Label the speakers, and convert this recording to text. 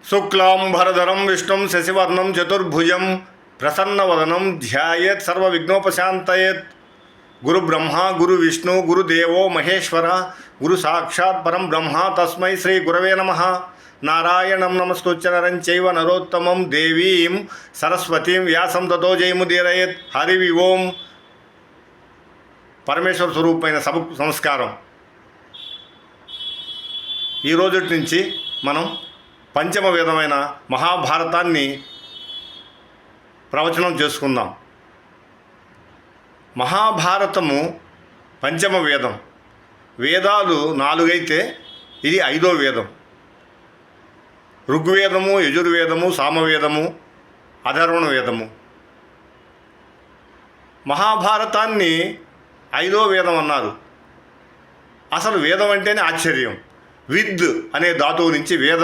Speaker 1: శుక్లాంబరధరం విష్ణుం శశివర్ణం చతుర్భుజం ప్రసన్నవదనం ధ్యాయేత్ సర్వవిఘ్నోపశాంతయేత్. గురు బ్రహ్మ గురు విష్ణు గురుదేవో మహేశ్వర గురు సాక్షాత్ పరం బ్రహ్మ తస్మై శ్రీ గురవే నమః. నారాయణం నమస్కృత్య నరం చైవ నరోత్తమం దేవీం సరస్వతీం వ్యాసం తతో జయముదీరయేత్. హరి ఓం. పరమేశ్వర స్వరూపమైన సభకు నమస్కారం. ఈ రోజు నుంచి మనం పంచమ వేదమైన మహాభారతాన్ని ప్రవచనం చేసుకుందాం. మహాభారతము పంచమ వేదం. వేదాలు 4 అయితే ఇది 5వ వేదం. ఋగ్వేదము, యజుర్వేదము, సామవేదము, అధర్వణ వేదము. మహాభారతాన్ని 5వ వేదం అన్నారు. అసలు వేదం అంటేనే ఆశ్చర్యం. విద్ అనే ధాతువు నుంచి వేదం